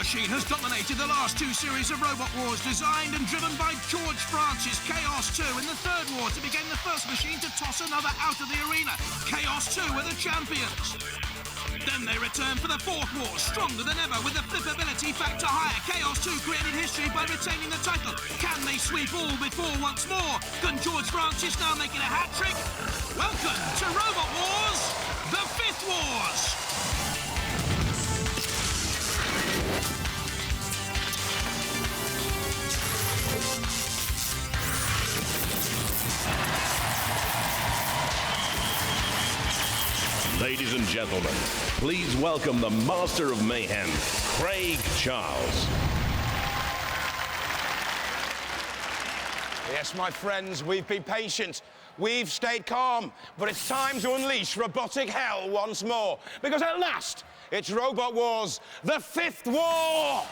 machine has dominated the last two series of Robot Wars, designed and driven by George Francis, Chaos 2. In the third Wars, it became the first machine to toss another out of the arena. Chaos 2 were the champions. Then they returned for the fourth War, stronger than ever with the flippability factor higher. Chaos 2 created history by retaining the title. Can they sweep all before once more? Can George Francis now make it a hat-trick? Welcome to Robot Wars, the Fifth Wars. Ladies and gentlemen, please welcome the Master of Mayhem, Craig Charles. Yes, my friends, we've been patient. We've stayed calm, but it's time to unleash robotic hell once more. Because at last, it's Robot Wars, the Fifth War!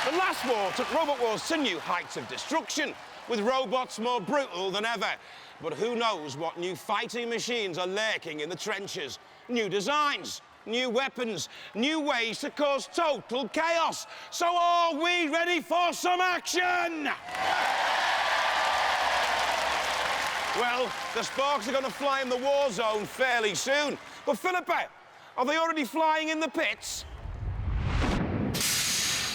The last war took Robot Wars to new heights of destruction, with robots more brutal than ever. But who knows what new fighting machines are lurking in the trenches? New designs, new weapons, new ways to cause total chaos. So are we ready for some action? Well, the sparks are going to fly in the war zone fairly soon. But Philippa, are they already flying in the pits?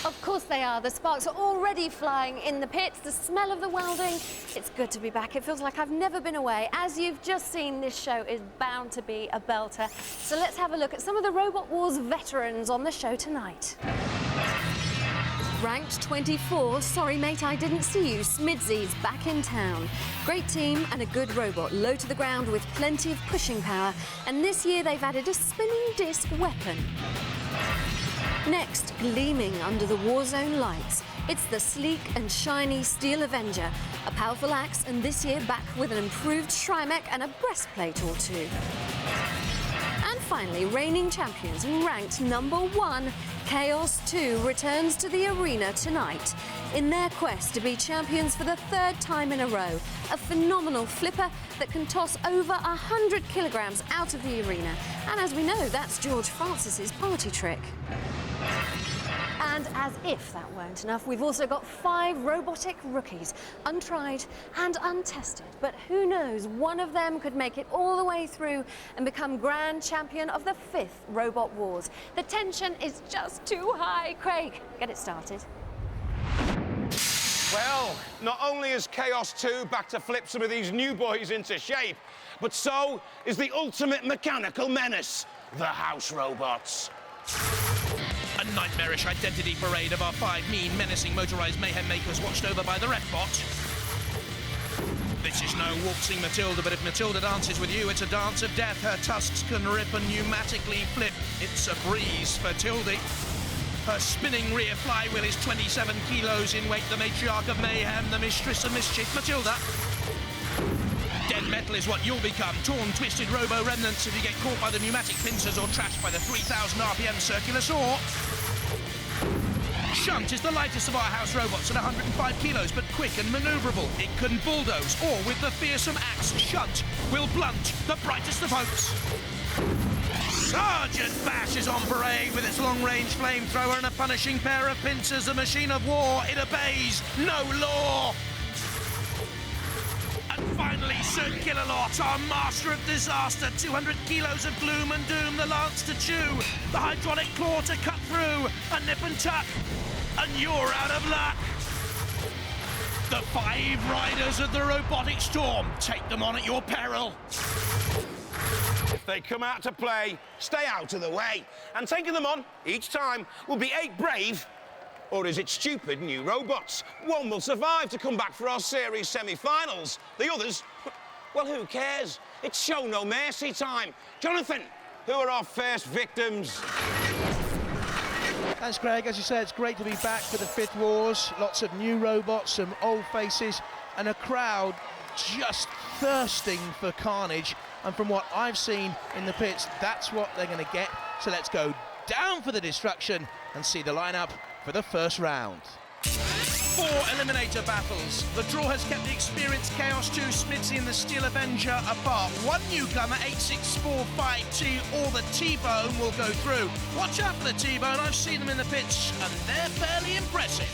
Of course they are. The sparks are already flying in the pits. The smell of the welding. It's good to be back. It feels like I've never been away. As you've just seen, this show is bound to be a belter. So let's have a look at some of the Robot Wars veterans on the show tonight. Ranked 24, sorry mate, I didn't see you. Smidsy's back in town. Great team and a good robot, low to the ground with plenty of pushing power. And this year they've added a spinning disc weapon. Next, gleaming under the Warzone lights, it's the sleek and shiny steel Avenger, a powerful axe, and this year back with an improved Trimech and a breastplate or two. And finally, reigning champions and ranked #1, Chaos 2 returns to the arena tonight in their quest to be champions for the third time in a row. A phenomenal flipper that can toss over 100 kilograms out of the arena. And as we know, that's George Francis's party trick. And as if that weren't enough, we've also got 5 robotic rookies, untried and untested. But who knows, one of them could make it all the way through and become grand champion of the 5th Robot Wars. The tension is just too high. Craig, get it started. Well, not only is Chaos 2 back to flip some of these new boys into shape, but so is the ultimate mechanical menace, the House Robots. A nightmarish identity parade of our 5 mean, menacing motorised mayhem makers watched over by the Refbot. This is no waltzing Matilda, but if Matilda dances with you, it's a dance of death. Her tusks can rip and pneumatically flip. It's a breeze for Tildy. Her spinning rear flywheel is 27 kilos in weight. The matriarch of mayhem, the mistress of mischief, Matilda. Dead metal is what you'll become. Torn, twisted robo-remnants if you get caught by the pneumatic pincers or trashed by the 3,000 RPM circular saw. Shunt is the lightest of our house robots at 105 kilos, but quick and manoeuvrable. It can bulldoze, or with the fearsome axe, Shunt will blunt the brightest of hopes. Sergeant Bash is on parade with its long-range flamethrower and a punishing pair of pincers. A machine of war, it obeys no law. And finally, Sir Killalot, our master of disaster. 200 kilos of gloom and doom, the lance to chew, the hydraulic claw to cut through, a nip and tuck, and you're out of luck. The 5 riders of the robotic storm, take them on at your peril. If they come out to play, stay out of the way. And taking them on each time will be 8 brave, or is it stupid new robots? One will survive to come back for our series semi-finals. The others, well, who cares? It's show no mercy time. Jonathan, who are our first victims? Thanks, Craig. As you say, it's great to be back for the 5th Wars. Lots of new robots, some old faces, and a crowd just thirsting for carnage. And from what I've seen in the pits, that's what they're going to get. So let's go down for the destruction and see the lineup for the first round. 4 eliminator battles. The draw has kept the experienced Chaos 2 Smithy and the Steel Avenger apart. One newcomer, 86452, or the T-Bone will go through. Watch out for the T-Bone. I've seen them in the pits, and they're fairly impressive.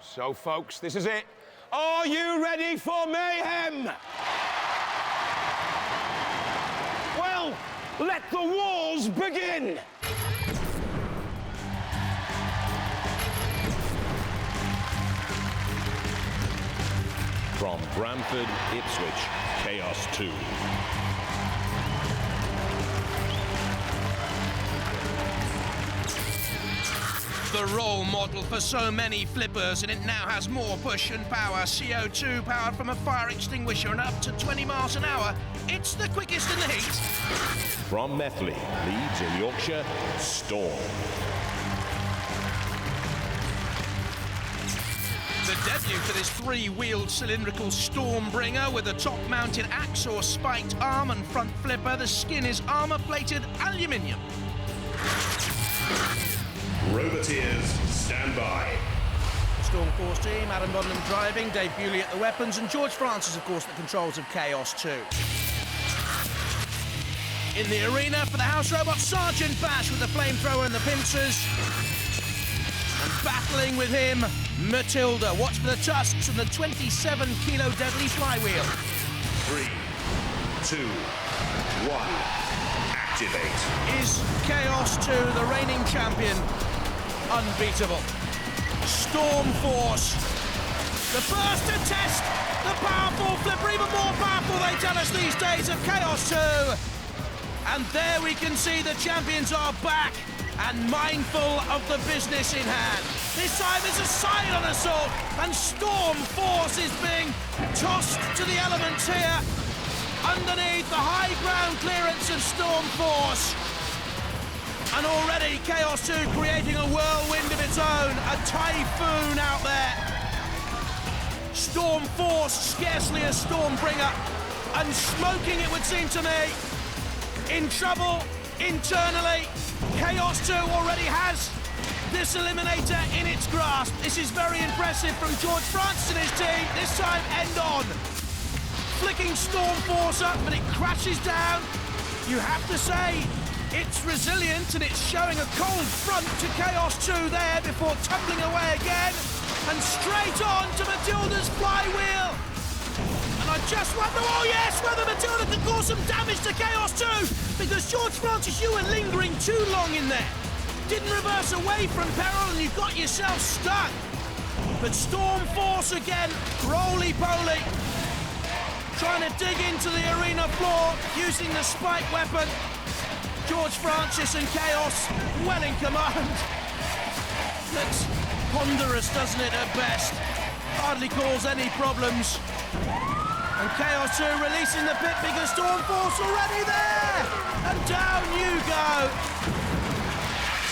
So, folks, this is it. Are you ready for mayhem? Well, let the wars begin. From Bramford, Ipswich, Chaos 2. The role model for so many flippers, and it now has more push and power. CO2 powered from a fire extinguisher and up to 20 miles an hour. It's the quickest in the heat. From Methley, Leeds in Yorkshire, Storm. The debut for this 3-wheeled cylindrical Stormbringer with a top-mounted axe or spiked arm and front flipper. The skin is armour-plated aluminium. Robotiers, stand by. Storm Force team, Adam Bodlam driving, Dave Bewley at the weapons, and George Francis, of course, at the controls of Chaos 2. In the arena for the house robot, Sergeant Bash with the flamethrower and the pincers. And battling with him, Matilda. Watch for the tusks and the 27-kilo deadly flywheel. 3, 2, 1, activate. Is Chaos 2 the reigning champion? Unbeatable. Storm Force. The first to test the powerful flipper, even more powerful, they tell us these days, of Chaos 2. And there we can see the champions are back and mindful of the business in hand. This time it's a silent assault, and Storm Force is being tossed to the elements here underneath the high ground clearance of Storm Force. And already Chaos 2 creating a whirlwind of its own, a typhoon out there. Storm Force, scarcely a Stormbringer, and smoking, it would seem to me. In trouble internally. Chaos 2 already has this eliminator in its grasp. This is very impressive from George Francis and his team. This time, end on. Flicking Storm Force up, but it crashes down. You have to say, it's resilient, and it's showing a cold front to Chaos 2 there before tumbling away again. And straight on to Matilda's flywheel. And I just wonder, oh yes, whether Matilda can cause some damage to Chaos 2, because George Francis, you were lingering too long in there. Didn't reverse away from peril, and you got yourself stuck. But Storm Force again, roly-poly, trying to dig into the arena floor using the spike weapon. George Francis and Chaos well in command. Looks ponderous, doesn't it, at best? Hardly cause any problems. And Chaos 2 releasing the pit because Storm Force already there! And down you go!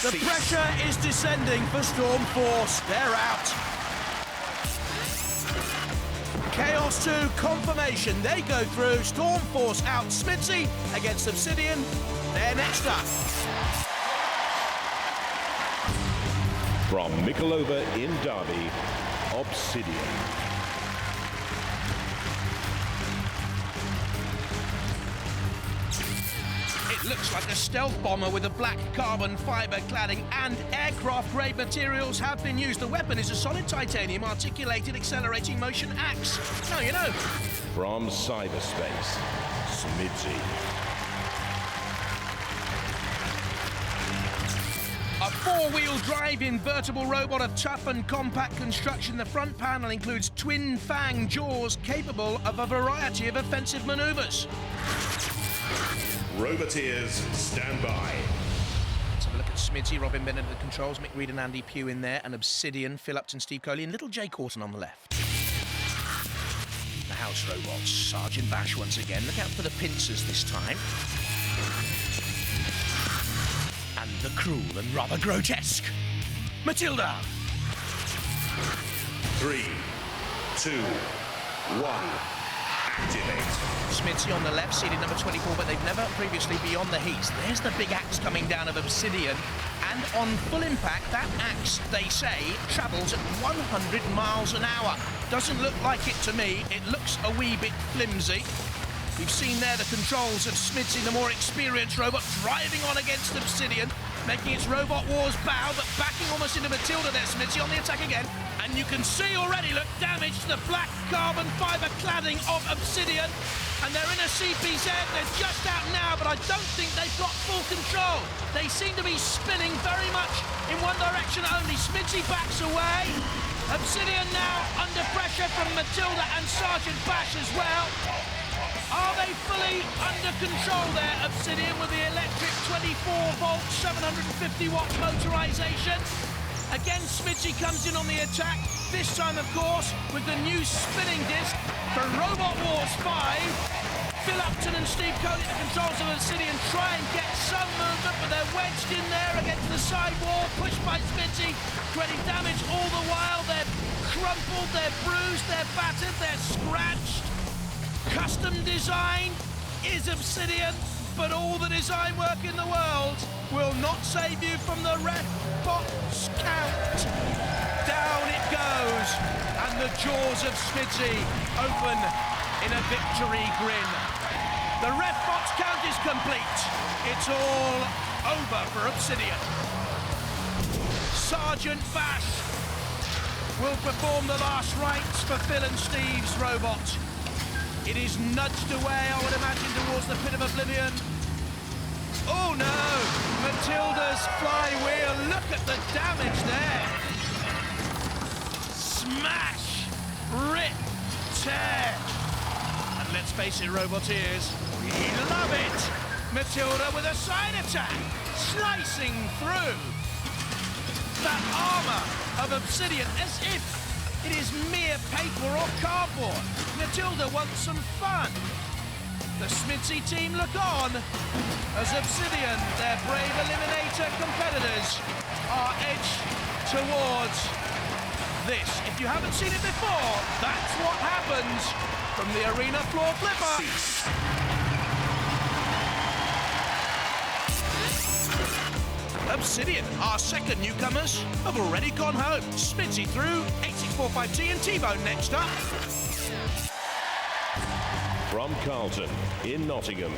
The pressure is descending for Storm Force. They're out. Chaos 2 confirmation. They go through. Storm Force out. Smithy against Obsidian. They're next up. From Mikolova in Derby, Obsidian. It looks like a stealth bomber with a black carbon fibre cladding, and aircraft-grade materials have been used. The weapon is a solid titanium articulated accelerating motion axe. Now you know. From cyberspace, Smithy. A four-wheel drive invertible robot of tough and compact construction. The front panel includes twin fang jaws capable of a variety of offensive maneuvers. Robotiers, stand by. Let's have a look at Smithy, Robin Bennett at the controls, Mick Reed and Andy Pugh in there, and Obsidian, Phil Upton, Steve Coley, and little Jay Corton on the left. The house robots, Sergeant Bash once again. Look out for the pincers this time. And the cruel and rather grotesque Matilda. 3, 2, 1, activate. Smithy on the left, seated number 24, but they've never previously beyond the heat. There's the big axe coming down of Obsidian, And on full impact, that axe, they say, travels at 100 miles an hour. Doesn't look like it to me. It looks a wee bit flimsy. We've seen there the controls of Smithy, the more experienced robot, driving on against Obsidian, making its Robot Wars bow, but backing almost into Matilda there. Smithy on the attack again. And you can see already, look, damage to the black carbon fibre cladding of Obsidian. And they're in a CPZ, they're just out now, but I don't think they've got full control. They seem to be spinning very much in one direction only. Smithy backs away. Obsidian now under pressure from Matilda and Sergeant Bash as well. Are they fully under control there, Obsidian, with the electric 24-volt, 750-watt motorisation? Again, Smithy comes in on the attack, this time, of course, with the new spinning disc from Robot Wars 5. Phil Upton and Steve Cody at the controls of Obsidian try and get some movement, but they're wedged in there against the side wall, pushed by Smithy, creating damage all the while. They're crumpled, they're bruised, they're battered, they're scratched. Custom design is Obsidian, but all the design work in the world will not save you from the red box count. Down it goes, and the jaws of Smithy open in a victory grin. The red box count is complete. It's all over for Obsidian. Sergeant Bash will perform the last rites for Phil and Steve's robot. It is nudged away, I would imagine, towards the pit of oblivion. Oh no! Matilda's flywheel, look at the damage there! Smash! Rip! Tear! And let's face it, Roboteers, we love it! Matilda with a side attack, slicing through that armour of Obsidian as if it is mere paper or cardboard. Matilda wants some fun. The Smithy team look on as Obsidian, their brave Eliminator competitors, are edged towards this. If you haven't seen it before, that's what happens from the arena floor flipper. Obsidian, our second newcomers, have already gone home. Smithy through, 8645T and TBone next up. From Carlton, in Nottingham,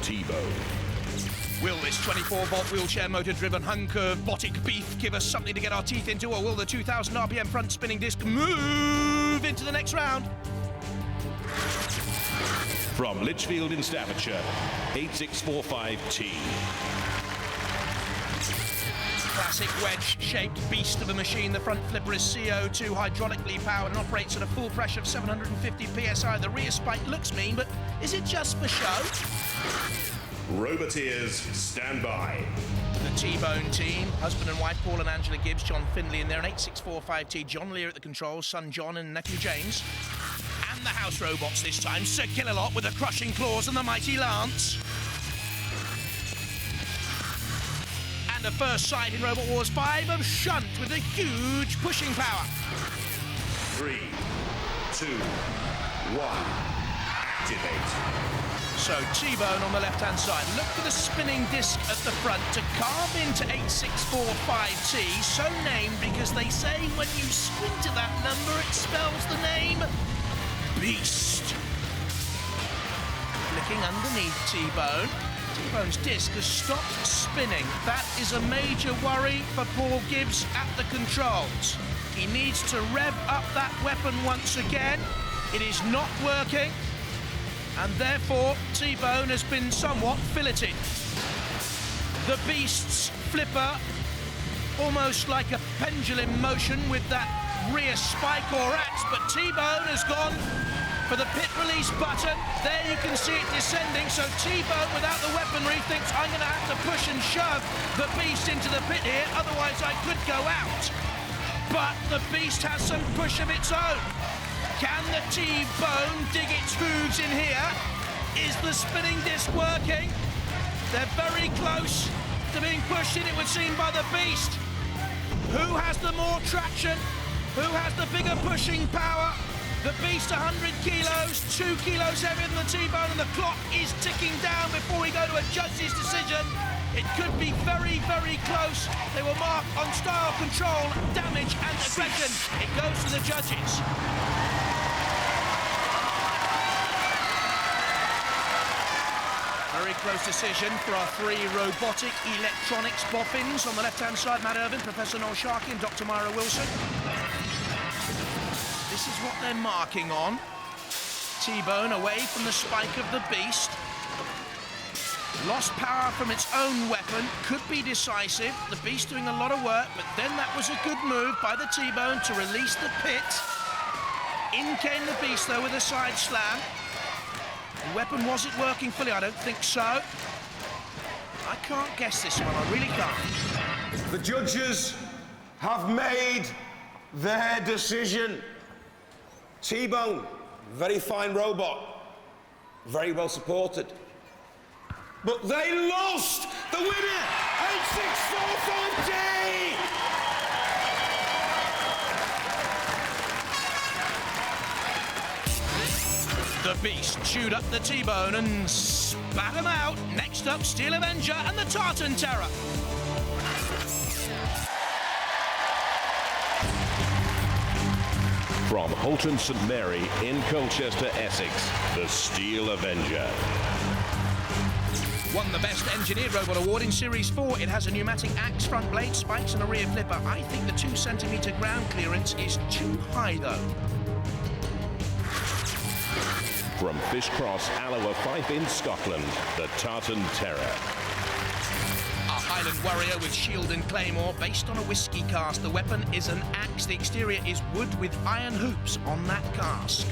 TBone. Will this 24-volt wheelchair motor-driven hunk of botic beef give us something to get our teeth into, or will the 2,000 RPM front spinning disc move into the next round? From Lichfield in Staffordshire, 8645T. Classic wedge-shaped beast of a machine. The front flipper is CO2 hydraulically powered and operates at a full pressure of 750 psi. The rear spike looks mean, but is it just for show? Roboteers, stand by. The TBone team, husband and wife Paul and Angela Gibbs, John Findlay in there, an 8645T, John Lear at the controls, son John and nephew James. And the house robots this time, Sir Killalot with the crushing claws and the mighty lance. And a first sight in Robot Wars 5 of Shunt with a huge pushing power. 3, 2, 1, activate. So TBone on the left-hand side. Look for the spinning disc at the front to carve into 8645T, so named because they say when you squint at that number, it spells the name Beast. Looking underneath TBone. T-Bone's disc has stopped spinning. That is a major worry for Paul Gibbs at the controls. He needs to rev up that weapon once again. It is not working, and therefore T-Bone has been somewhat filleted. The Beast's flipper, almost like a pendulum motion with that rear spike or axe, but T-Bone has gone for the pit release button. There you can see it descending, so T-Bone without the weaponry thinks I'm going to have to push and shove the Beast into the pit here, otherwise I could go out. But the Beast has some push of its own. Can the T-Bone dig its hooves in here? Is the spinning disc working? They're very close to being pushed in, it would seem, by the Beast. Who has the more traction? Who has the bigger pushing power? The Beast 100 kilos, 2 kilos heavier than the T-Bone, and the clock is ticking down before we go to a judge's decision. It could be very, very close. They were marked on style, control, damage and aggression. It goes to the judges. Very close decision for our three robotic electronics boffins. On the left-hand side, Matt Irvin, Professor Noel Sharkey and Dr. Myra Wilson. This is what they're marking on. TBone away from the spike of the beast. Lost power from its own weapon, could be decisive. The beast doing a lot of work, but then that was a good move by the TBone to release the pit. In came the beast though with a side slam. The weapon wasn't working fully, I don't think so. I can't guess this one, I really can't. The judges have made their decision. TBone, very fine robot, very well supported. But they lost! The winner, 86440! The beast chewed up the TBone and spat him out. Next up, Steel Avenger and the Tartan Terror. From Holton St Mary in Colchester, Essex, the Steel Avenger. Won the Best Engineered Robot Award in Series 4. It has a pneumatic axe, front blade, spikes and a rear flipper. I think the 2 centimetre ground clearance is too high though. From Fish Cross, Alloa Fife in Scotland, the Tartan Terror. A Highland warrior with shield and claymore, based on a whiskey cask. The weapon is an axe. The exterior is wood with iron hoops on that cask.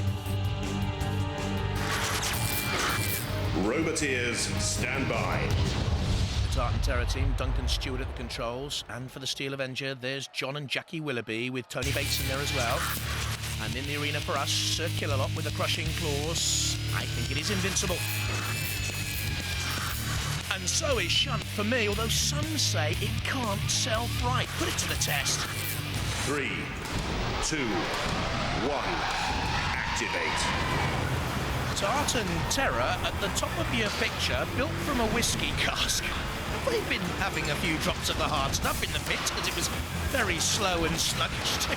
Roboteers, stand by. The Tartan Terror team, Duncan Stewart at the controls. And for the Steel Avenger, there's John and Jackie Willoughby with Tony Bates in there as well. And in the arena for us, Sir Killalot with the crushing claws. I think it is invincible. And so is Shunt for me, although some say it can't self-right. Put it to the test. 3, 2, 1, activate. Tartan Terror at the top of your picture, built from a whiskey cask. They've been having a few drops of the hard stuff in the pit because it was very slow and sluggish to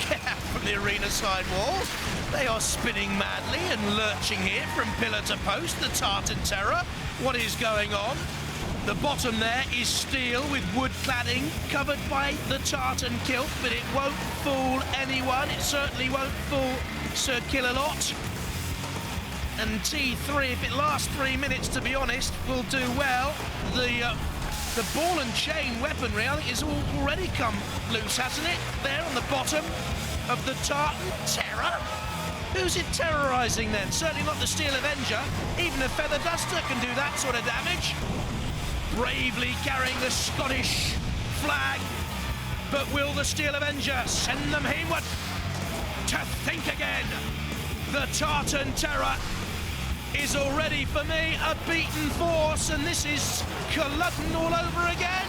get out from the arena side wall. They are spinning madly and lurching here from pillar to post. The Tartan Terror. What is going on? The bottom there is steel with wood cladding covered by the tartan kilt, but it won't fool anyone. It certainly won't fool Sir Killalot. And T3, if it lasts 3 minutes, to be honest, will do well. The ball and chain weaponry, I think, has already come loose, hasn't it? There on the bottom of the Tartan Terror. Who's it terrorising then? Certainly not the Steel Avenger. Even a feather duster can do that sort of damage. Bravely carrying the Scottish flag. But will the Steel Avenger send them homeward? To think again. The Tartan Terror is already, for me, a beaten force, and this is Culloden all over again.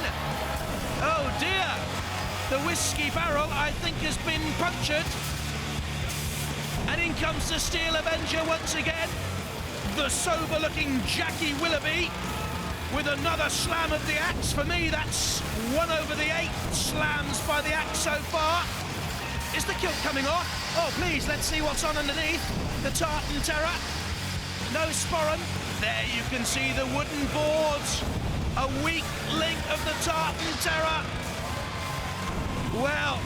Oh dear. The whiskey barrel, I think, has been punctured. And in comes the Steel Avenger once again. The sober-looking Jackie Willoughby with another slam of the axe. For me, that's 1 over the 8 slams by the axe so far. Is the kilt coming off? Oh, please, let's see what's on underneath. The Tartan Terror. No sporran. There you can see the wooden boards. A weak link of the Tartan Terror. Well,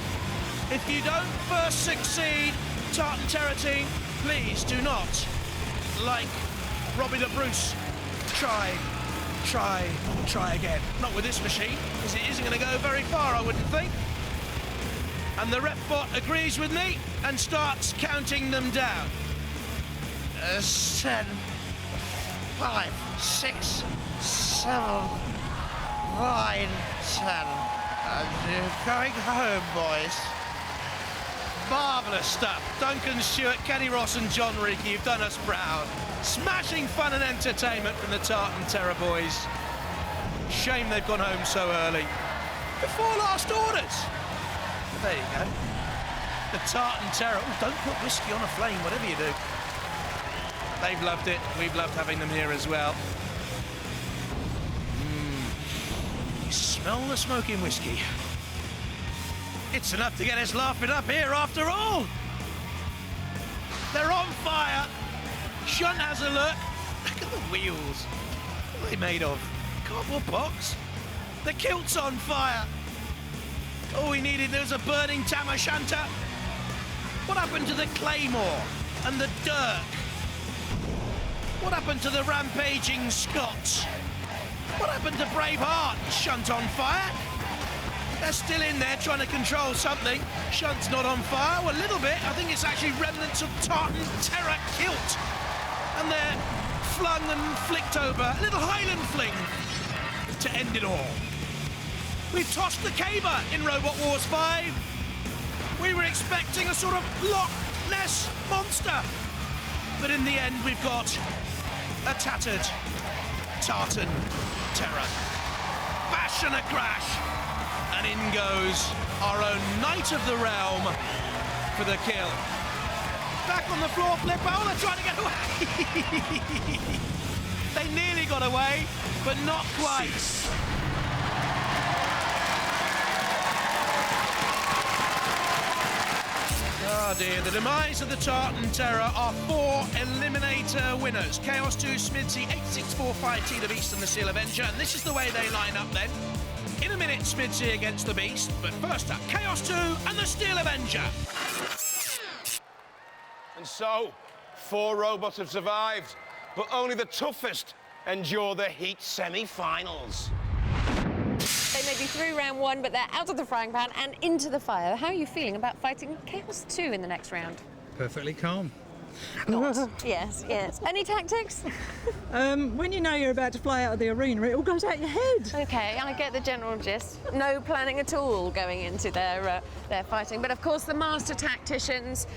if you don't first succeed, Tartan Terror team, please do not, like Robbie the Bruce, try again. Not with this machine, because it isn't going to go very far, I wouldn't think. And the rep bot agrees with me and starts counting them down. 7, 5, 6, 7, 9, 10. And you're going home, boys. Marvellous stuff. Duncan Stewart, Kenny Ross and John Reekie, you've done us proud. Smashing fun and entertainment from the Tartan Terror boys. Shame they've gone home so early. Before last orders. But there you go. The Tartan Terror. Oh, don't put whiskey on a flame, whatever you do. They've loved it. We've loved having them here as well. Smell the smoking whiskey. It's enough to get us laughing up here after all. They're on fire. Shunt has a look. Look at the wheels. What are they made of? Cardboard box? The kilt's on fire. All we needed was a burning tam o' shanter. What happened to the claymore and the dirk? What happened to the rampaging Scots? What happened to Braveheart? Shunt on fire? They're still in there trying to control something. Shunt's not on fire. Well, a little bit. I think it's actually remnants of Tartan terror kilt. And they're flung and flicked over. A little Highland fling to end it all. We've tossed the caber in Robot Wars 5. We were expecting a sort of Loch Ness monster. But in the end, we've got a tattered Tartan terror. Bash and a crash. And in goes our own Knight of the Realm for the kill. Back on the floor, Flipper. Oh, they're trying to get away. They nearly got away, but not quite. Oh dear, the demise of the Tartan Terror are 4 Eliminator winners. Chaos 2, Smidsy, 8645T the Beast and the Steel Avenger. And this is the way they line up then. In a minute, Smidsy against the Beast. But first up, Chaos 2 and the Steel Avenger. And so, 4 robots have survived, but only the toughest endure the heat semi-finals. They may be through round 1, but they're out of the frying pan and into the fire. How are you feeling about fighting Chaos 2 in the next round? Perfectly calm. Not. Yes, yes. Any tactics? When you know you're about to fly out of the arena, it all goes out your head. Okay, I get the general gist. No planning at all going into their fighting. But of course, the master tacticians,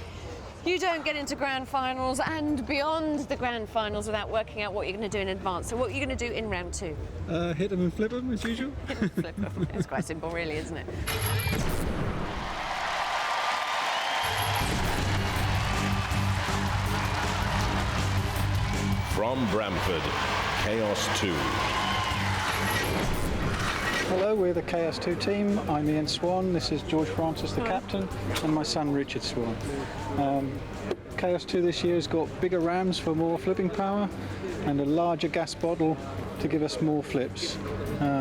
you don't get into grand finals and beyond the grand finals without working out what you're going to do in advance. So what are you going to do in round 2? Hit them and flip them as usual. Flip them. It's quite simple, really, isn't it? From Bramford, Chaos 2. Hello, we're the Chaos 2 team. I'm Ian Swan, this is George Francis, the captain, and my son Richard Swan. Chaos 2 this year has got bigger rams for more flipping power and a larger gas bottle to give us more flips.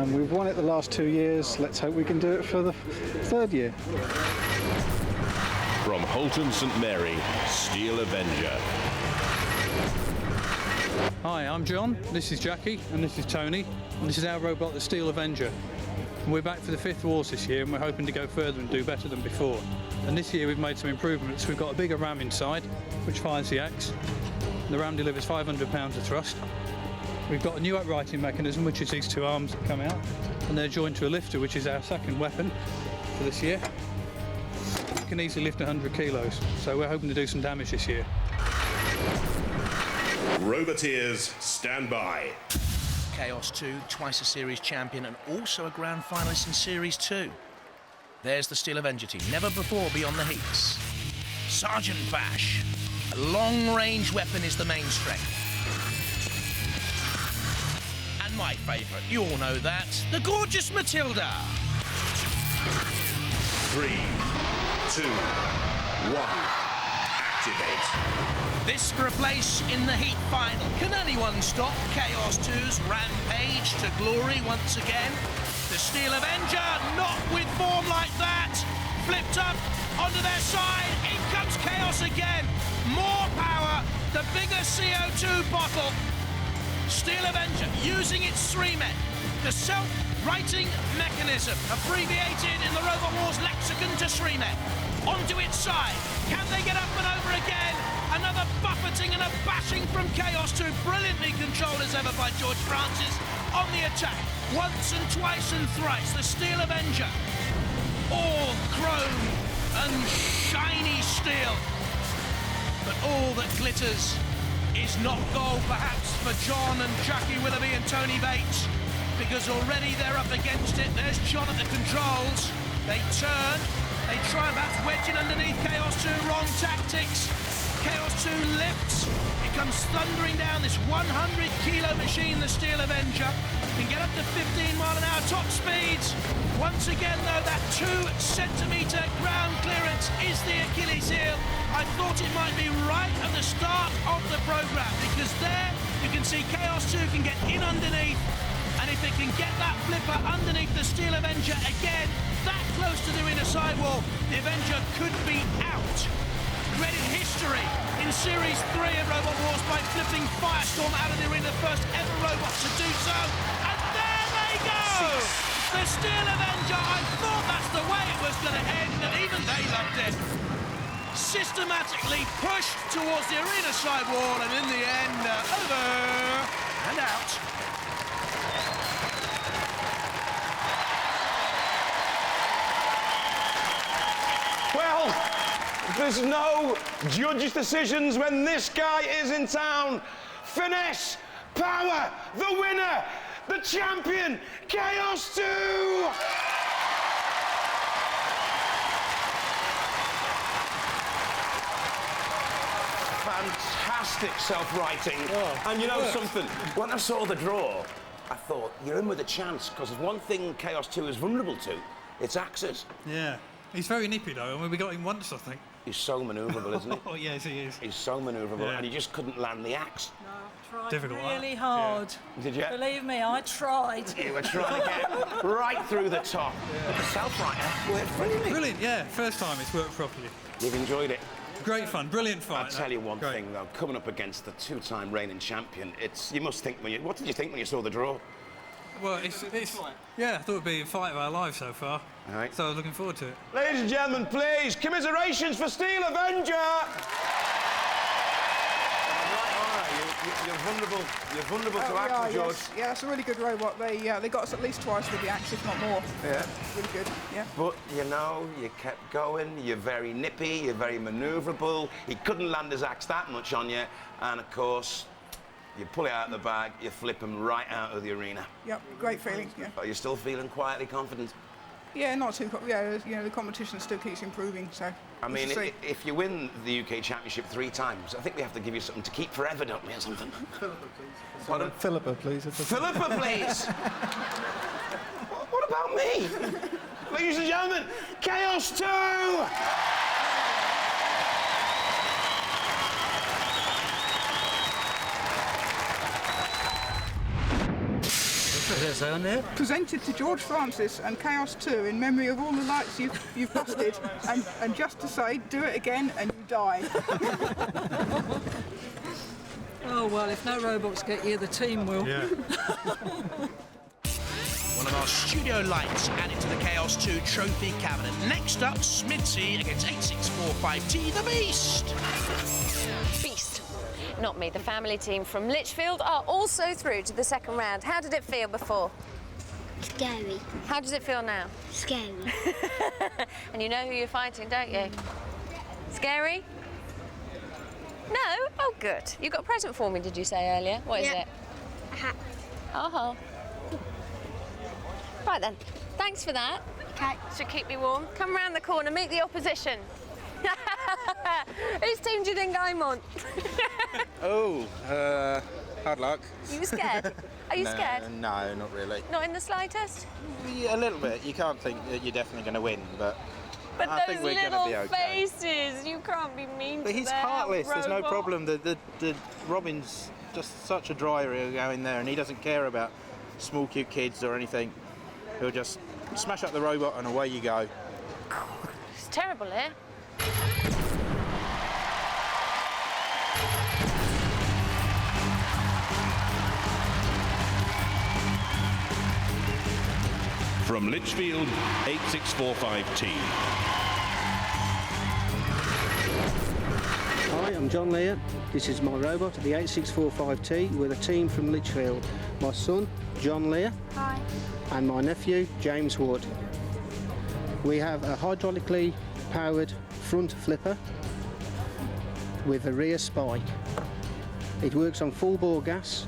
We've won it the last 2 years, let's hope we can do it for the 3rd year. From Holton St Mary, Steel Avenger. Hi, I'm John, this is Jackie, and this is Tony, and this is our robot, the Steel Avenger. And we're back for the 5th Wars this year, and we're hoping to go further and do better than before. And this year we've made some improvements. We've got a bigger ram inside, which fires the axe. The ram delivers 500 pounds of thrust. We've got a new uprighting mechanism, which is these 2 arms that come out, and they're joined to a lifter, which is our second weapon for this year. It can easily lift 100 kilos, so we're hoping to do some damage this year. Roboteers, stand by. Chaos 2, twice a series champion and also a grand finalist in Series 2. There's the Steel Avenger team, never before beyond the heats. Sergeant Bash. A long-range weapon is the main strength. And my favourite, you all know that, the gorgeous Matilda. 3, 2, 1, activate. This for a place in the heat final. Can anyone stop Chaos 2's rampage to glory once again? The Steel Avenger, not with form like that. Flipped up onto their side. In comes Chaos again. More power, the bigger CO2 bottle. Steel Avenger using its 3-met, the self-righting mechanism, abbreviated in the Robot Wars lexicon to 3-met. Onto its side. Can they get up and over again? Another buffeting and a bashing from Chaos 2, brilliantly controlled as ever by George Francis. On the attack, once and twice and thrice, the Steel Avenger. All chrome and shiny steel. But all that glitters is not gold, perhaps, for John and Jackie Willoughby and Tony Bates, because already they're up against it. There's John at the controls. They turn. They try and perhaps wedge in underneath Chaos 2. Wrong tactics. Chaos 2 lifts. It comes thundering down this 100-kilo machine, the Steel Avenger. can get up to 15-mile-an-hour top speeds. Once again, though, that 2-centimetre ground clearance is the Achilles heel. I thought it might be right at the start of the programme, because there you can see Chaos 2 can get in underneath, and if it can get that flipper underneath the Steel Avenger again, that close to the arena sidewall, the Avenger could be out. Created history in Series 3 of Robot Wars by flipping Firestorm out of the arena, the first ever robot to do so. And there they go! The Steel Avenger, I thought that's the way it was going to end, and even they loved it. Systematically pushed towards the arena sidewall, and in the end, over and out. Well, there's no judges' decisions when this guy is in town. Finesse, power, the winner, the champion, Chaos 2! Fantastic self-writing. Oh, and you know something? When I saw the draw, I thought, you're in with a chance, because there's one thing Chaos 2 is vulnerable to, it's axes. Yeah. He's very nippy, though. I mean, we got him once, I think. He's so manoeuvrable, isn't he? Oh, yes, he is. He's so manoeuvrable, Yeah. and he just couldn't land the axe. No, I tried Difficult, that. really hard. Did you? Believe me, I tried. You were trying to get right through the top. But the self-writer worked brilliantly. Brilliant, yeah. First time it's worked properly. You've enjoyed it. Great fun, brilliant fight. I'll tell you one Great. thing, though. Coming up against the two-time reigning champion, you must think what did you think when you saw the draw? Well, it's yeah, I thought it'd be a fight of our lives so far. All right. So I was looking forward to it. Ladies and gentlemen, please, commiserations for Steel Avenger! You're vulnerable. You're vulnerable to axes, George. Yes. Yeah, it's a really good robot. They got us at least twice with the axe, if not more. Yeah. Really good, yeah. But, you know, you kept going, you're very nippy, you're very manoeuvrable. He couldn't land his axe that much on you. And, of course, you pull it out of the bag, you flip him right out of the arena. Yep, great feeling, yeah. Are you still feeling quietly confident? Yeah, not too... Yeah, you know, the competition still keeps improving, so... I mean, if you win the UK Championship 3 times, I think we have to give you something to keep forever, don't we, or something? Philippa, please. Philippa, please. Philippa, please! What about me? Ladies and gentlemen, Chaos 2! Presented to George Francis and Chaos 2 in memory of all the lights you've busted, and just to say, do it again and you die. Oh, well, if no robots get you, the team will. Yeah. One of our studio lights added to the Chaos 2 trophy cabinet. Next up, Smithy against 8645T, the Beast. Beast. Not me. The family team from Lichfield are also through to the second round. How did it feel before? Scary. How does it feel now? Scary. And you know who you're fighting, don't you? Scary? No? Oh, good. You got a present for me, did you say earlier? What is it? A hat. Oh. Right then. Thanks for that. Okay. Should keep me warm. Come round the corner, meet the opposition. Whose team do you think I'm on? Hard luck. Are you scared? Are you scared? No, not really. Not in the slightest? Yeah, a little bit. You can't think that you're definitely going to win, but But I those think we're little gonna be okay. faces, you can't be mean But to he's them, heartless. There's no robot. problem. The Robin's just such a dryer. He'll go in there and he doesn't care about small cute kids or anything. He'll just smash up the robot and away you go. It's terrible here. From Lichfield, 8645T. Hi, I'm John Lear. This is my robot, the 8645T, with a team from Lichfield. My son, John Lear. Hi. And my nephew, James Wood. We have a hydraulically powered front flipper with a rear spike. It works on full bore gas,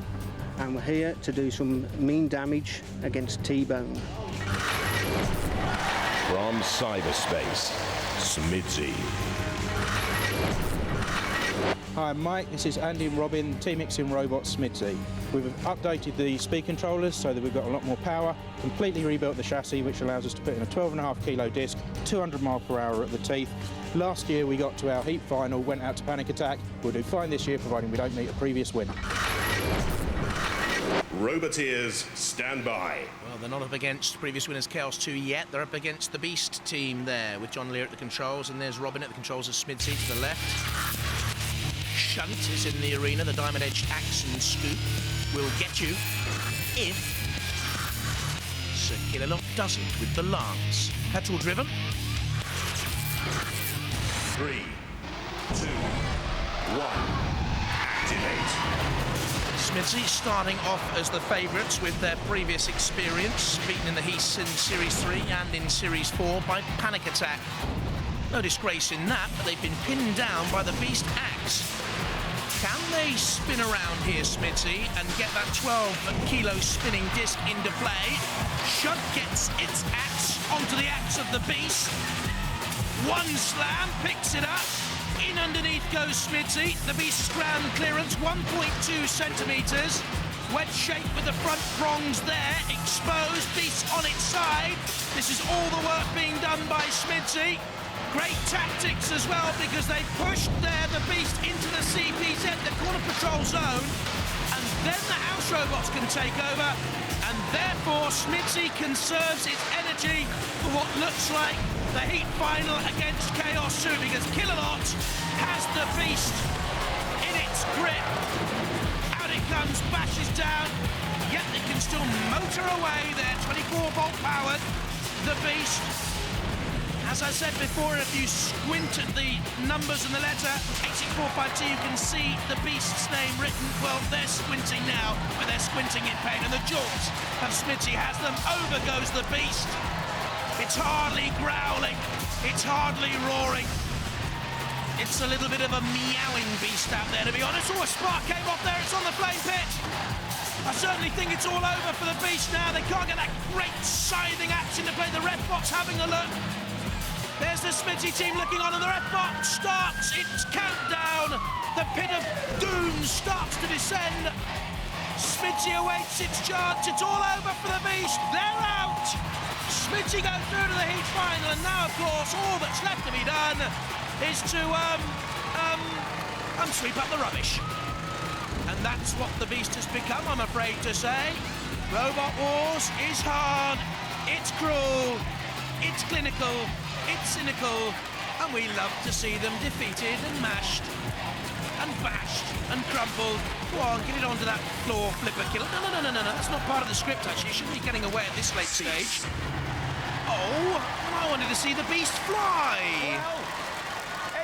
and we're here to do some mean damage against TBone. From cyberspace, Smithy. Hi, I'm Mike. This is Andy and Robin, Team Mixing Robot Smidsy. We've updated the speed controllers so that we've got a lot more power, completely rebuilt the chassis, which allows us to put in a 12.5 kilo disc, 200 miles per hour at the teeth. Last year we got to our heat final, went out to Panic Attack. We'll do fine this year, providing we don't meet a previous win. Roboteers, stand by. Well, they're not up against previous winners Chaos 2 yet. They're up against the Beast team there, with John Lear at the controls, and there's Robin at the controls of Smidsy to the left. Shunt is in the arena. The diamond-edged axe and scoop will get you if Sir Killalot doesn't with the lance. Petrol driven. 3, 2, 1, activate. Smidsy starting off as the favourites with their previous experience, beaten in the Heaths in Series 3 and in Series 4 by Panic Attack. No disgrace in that, but they've been pinned down by the Beast Axe. Can they spin around here, Smidsy, and get that 12-kilo spinning disc into play? Shunt gets its axe onto the axe of the Beast. One slam, picks it up. In underneath goes Smidsy. The Beast's ground clearance, 1.2 centimetres. Wedge shape with the front prongs there. Exposed, Beast on its side. This is all the work being done by Smidsy. Great tactics as well, because they pushed there the Beast into the CPZ, the corner patrol zone, and then the house robots can take over, and therefore Smidsy conserves its energy for what looks like the heat final against Chaos 2, because Killalot has the Beast in its grip. Out it comes, bashes down, yet they can still motor away there, 24-volt powered, the Beast. As I said before, if you squint at the numbers and the letter 86452, you can see the Beast's name written. Well, they're squinting now, but they're squinting in pain, and the jaws of Smidsy has them. Over goes the Beast. It's hardly growling, it's hardly roaring. It's a little bit of a meowing beast out there, to be honest. Oh, a spark came off there, it's on the flame pit. I certainly think it's all over for the Beast now. They can't get that great scything action to play. The ref bot's having a look. There's the Smidsy team looking on, and the ref bot starts its countdown. The pit of doom starts to descend. Smidsy awaits its chance. It's all over for the Beast. They're out. Smidsy go through to the heat final, and now, of course, all that's left to be done is to sweep up the rubbish. And that's what the Beast has become, I'm afraid to say. Robot Wars is hard, it's cruel, it's clinical, it's cynical, and we love to see them defeated and mashed and bashed and crumpled. Go on, get it onto that floor flipper killer. No, that's not part of the script, actually. You shouldn't be getting away at this late stage. Oh, I wanted to see the Beast fly. Well,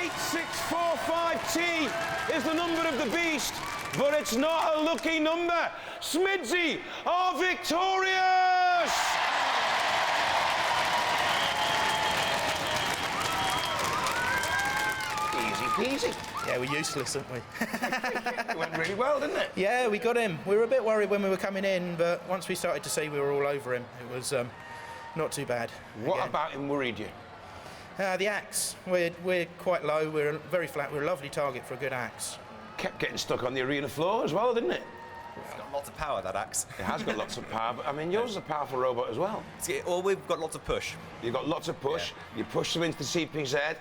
8645T is the number of the Beast, but it's not a lucky number. Smidsy are victorious! Easy peasy. Yeah, we're useless, aren't we? It went really well, didn't it? Yeah, we got him. We were a bit worried when we were coming in, but once we started to see we were all over him, it was not too bad. What about him worried you? The axe. We're quite low, we're very flat, we're a lovely target for a good axe. Kept getting stuck on the arena floor as well, didn't it? It's got lots of power, that axe. It has got lots of power, but I mean, yours is a powerful robot as well. Or we've got lots of push. You've got lots of push, you push them into the CPZ,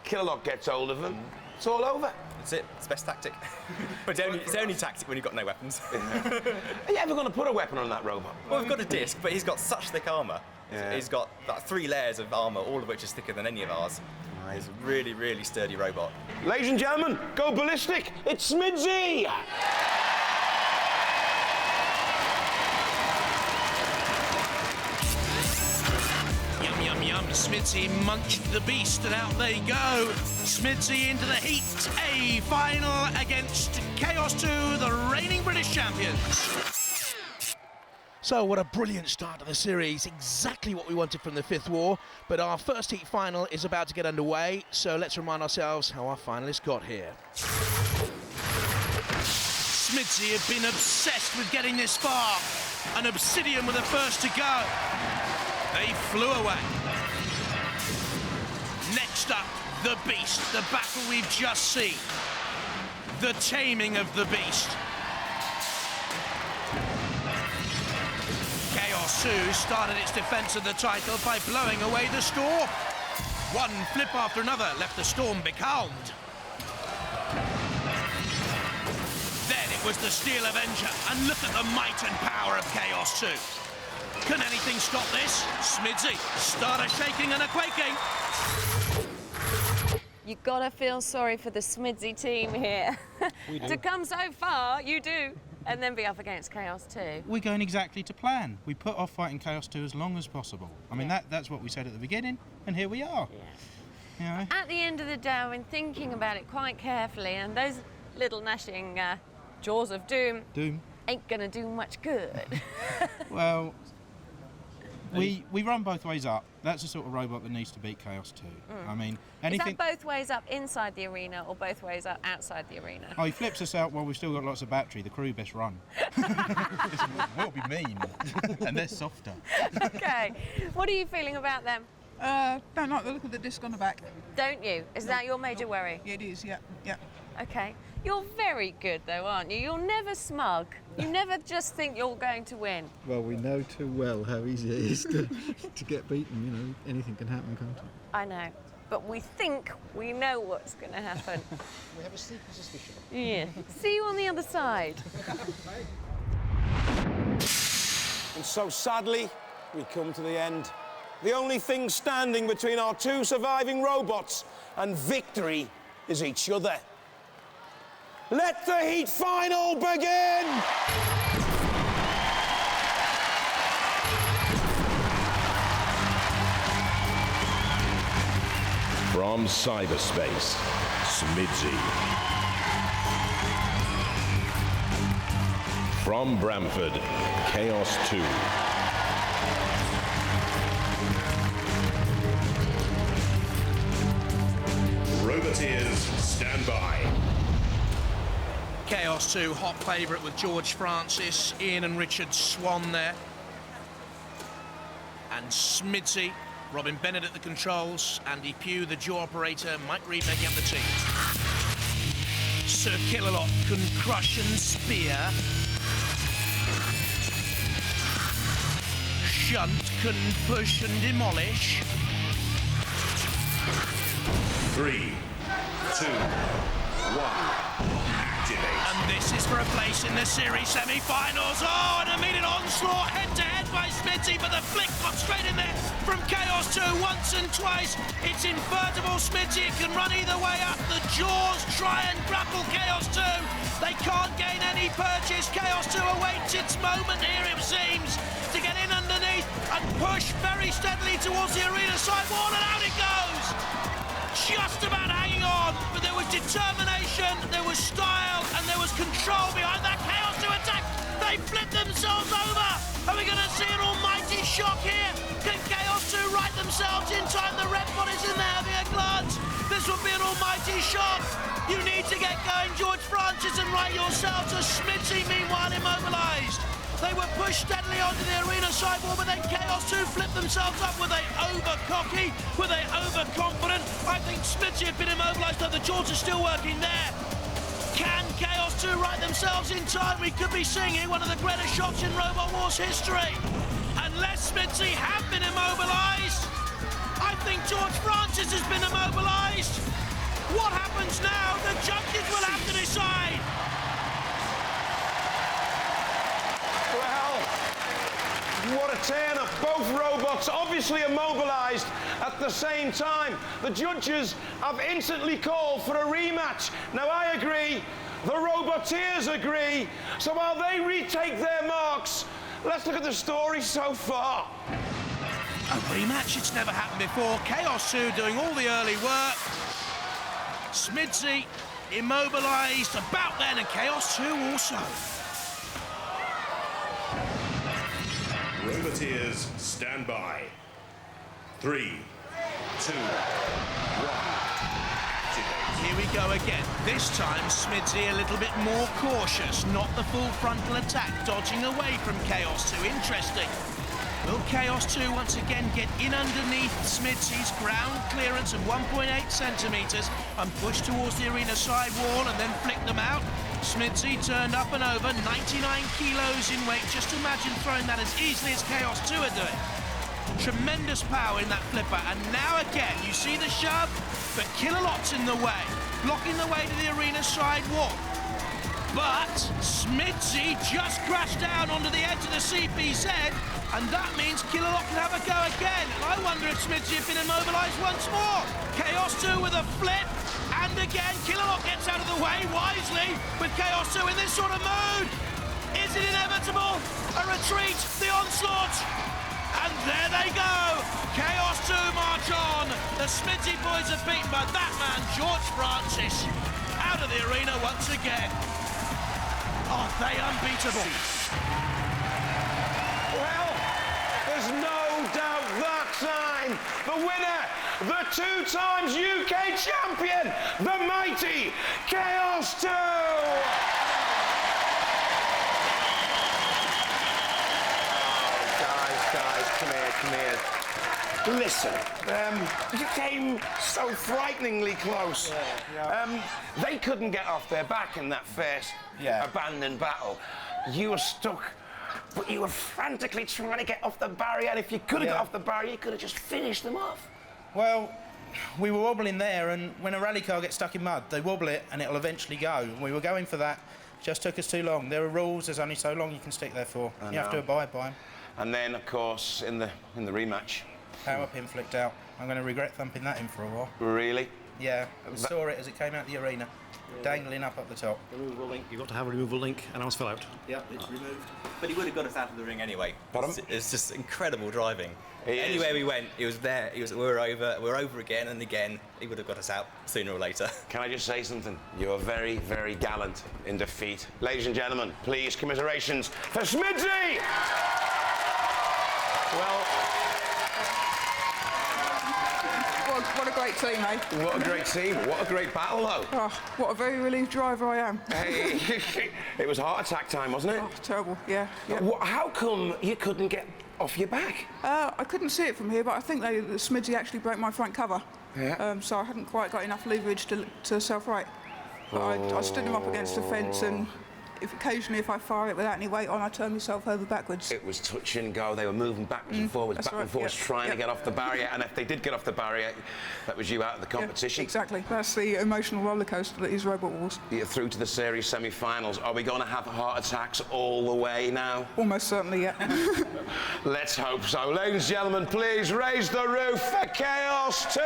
Killalot gets hold of them, it's all over. That's it, it's the best tactic. But it's the only tactic when you've got no weapons. Are you ever going to put a weapon on that robot? Well, we've got a disc, but he's got such thick armour. Yeah. He's got about 3 layers of armour, all of which is thicker than any of ours. He's a really, really sturdy robot. Ladies and gentlemen, go ballistic, it's Smidsy! Yum, yum, yum. Smidsy munched the Beast, and out they go. Smidsy into the Heat A final against Chaos 2, the reigning British champions. So what a brilliant start to the series, exactly what we wanted from the Fifth War, but our first heat final is about to get underway, so let's remind ourselves how our finalists got here. Smidsy have been obsessed with getting this far, and Obsidian were the first to go. They flew away. Next up, the Beast, the battle we've just seen. The taming of the beast. Chaos 2 started its defence of the title by blowing away the Storm. One flip after another left the Storm becalmed. Then it was the Steel Avenger, and look at the might and power of Chaos 2. Can anything stop this? Smidsy, starter shaking and a quaking. You gotta feel sorry for the Smidsy team here. To come so far, you do, and then be up against Chaos 2. We're going exactly to plan. We put off fighting Chaos 2 as long as possible. I mean, that's what we said at the beginning, and here we are. You know? At the end of the day, I've been thinking about it quite carefully, and those little gnashing jaws of doom ain't gonna do much good. Well, we run both ways up. That's the sort of robot that needs to beat Chaos 2. I mean, anything... Is that both ways up inside the arena or both ways up outside the arena? Oh, he flips us out while we've still got lots of battery. The crew best run. We'll be mean. And they're softer. Okay. What are you feeling about them? Don't like the look of the disc on the back. Don't you? Is that your major worry? Yeah, it is, yeah. Okay. You're very good, though, aren't you? You're never smug. You never just think you're going to win. Well, we know too well how easy it is to get beaten. You know, anything can happen, can't it? I know. But we think we know what's going to happen. We have a sneaky suspicion. Yeah. See you on the other side. And so sadly, we come to the end. The only thing standing between our two surviving robots and victory is each other. Let the heat final begin! From cyberspace, Smidsy. From Bramford, Chaos 2. Roboteers, stand by. Chaos 2, hot favourite with George Francis, Ian and Richard Swan there. And Smidsy, Robin Bennett at the controls, Andy Pugh, the jaw operator, Mike Reed making up the team. Sir Killalot can crush and spear. Shunt can push and demolish. 3, 2, 1. And this is for a place in the series semi-finals. Oh, an immediate onslaught head-to-head by Smidsy, but the flick got straight in there from Chaos 2 once and twice. It's invertible Smidsy. It can run either way up. The jaws try and grapple Chaos 2. They can't gain any purchase. Chaos 2 awaits its moment here, it seems, to get in underneath and push very steadily towards the arena sidewall, and out it goes. Just about hanging on, but there was determination, there was style, and there was control behind that Chaos 2 attack. They flipped themselves over. Are we going to see an almighty shock here? Can Chaos 2 right themselves in time? The red body's in there having a glance. This will be an almighty shock. You need to get going, George Francis, and right yourselves. As Smidsy, meanwhile, immobilised. They were pushed steadily onto the arena sidewall, but then Chaos 2 flipped themselves up. Were they over-cocky? Were they over-confident? I think Smidsy had been immobilised, though the jaws are still working there. Can Chaos 2 right themselves in time? We could be seeing here one of the greatest shocks in Robot Wars history. Unless Smidsy have been immobilised, I think George Francis has been immobilised. What happens now? The judges will have to decide. What a turn-up. Both robots obviously immobilised at the same time. The judges have instantly called for a rematch. Now, I agree. The Roboteers agree. So while they retake their marks, let's look at the story so far. A rematch? It's never happened before. Chaos 2 doing all the early work. Smidsy immobilised about then, and Chaos 2 also. Roboteers, stand by. 3, 2, 1. Activate. Here we go again. This time, Smidsy a little bit more cautious. Not the full frontal attack, dodging away from Chaos 2. Interesting. Will Chaos 2 once again get in underneath Smidsy's ground clearance of 1.8 centimetres and push towards the arena side wall and then flick them out? Smidsy turned up and over, 99 kilos in weight. Just imagine throwing that as easily as Chaos 2 are doing. Tremendous power in that flipper, and now again you see the shove, but Kilolot's in the way, blocking the way to the arena side wall. But Smidsy just crashed down onto the edge of the CPZ, and that means Kilolot can have a go again. And I wonder if Smidsy have been immobilised once more. Chaos 2 with a flip, and again Kilolot gets out of the way wisely with Chaos 2 in this sort of mood. Is it inevitable? A retreat, the onslaught, and there they go. Chaos 2 march on. The Smidsy boys are beaten by that man, George Francis, out of the arena once again. Are they unbeatable? Well, there's no doubt that time. The winner, the 2 times UK champion, the mighty Chaos 2. Guys, come here. Listen, you came so frighteningly close. They couldn't get off their back in that first abandoned battle. You were stuck, but you were frantically trying to get off the barrier, and if you could have got off the barrier, you could have just finished them off. Well, we were wobbling there, and when a rally car gets stuck in mud, they wobble it, and it'll eventually go. We were going for that. Just took us too long. There are rules. There's only so long you can stick there for. You have to abide by them. And then, of course, in the rematch, power pin flicked out. I'm going to regret thumping that in for a while. Really? Yeah, I saw it as it came out the arena, dangling up the top. The removal link. You've got to have a removal link, and ours fell out. Yeah, it's removed. But he would have got us out of the ring anyway. Pardon? It's just incredible driving. Anywhere we went, he was there. We were over again and again. He would have got us out sooner or later. Can I just say something? You were very, very gallant in defeat. Ladies and gentlemen, please, commiserations for Smidsy! Well, what a great team, eh? What a great team. What a great battle, though. Oh, what a very relieved driver I am. Hey, it was heart attack time, wasn't it? Oh, terrible, yeah. How come you couldn't get off your back? I couldn't see it from here, but I think the Smidsy actually broke my front cover. Yeah. So I hadn't quite got enough leverage to self-right. But I stood him up against the fence, and occasionally if I fire it without any weight on, I turn myself over backwards. It was touch and go. They were moving backwards and forwards, trying to get off the barrier. And if they did get off the barrier, that was you out of the competition. Yeah, exactly. That's the emotional rollercoaster that is Robot Wars. You're through to the series semi-finals. Are we going to have heart attacks all the way now? Almost certainly, yeah. Let's hope so. Ladies and gentlemen, please raise the roof for Chaos 2!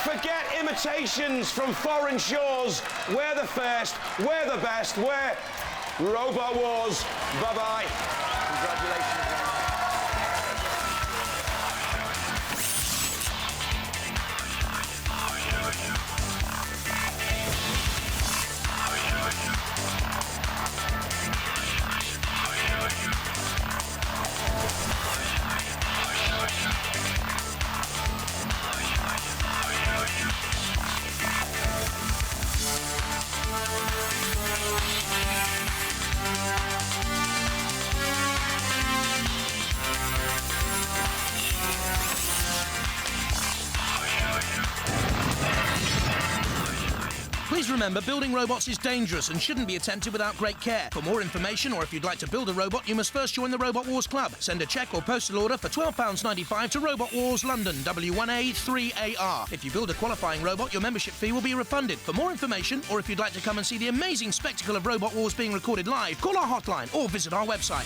Forget imitations from foreign shores. We're the first, we're the best, we're Robot Wars. Bye-bye. Congratulations. Please remember, building robots is dangerous and shouldn't be attempted without great care. For more information, or if you'd like to build a robot, you must first join the Robot Wars Club. Send a cheque or postal order for £12.95 to Robot Wars London, W1A3AR. If you build a qualifying robot, your membership fee will be refunded. For more information, or if you'd like to come and see the amazing spectacle of Robot Wars being recorded live, call our hotline or visit our website.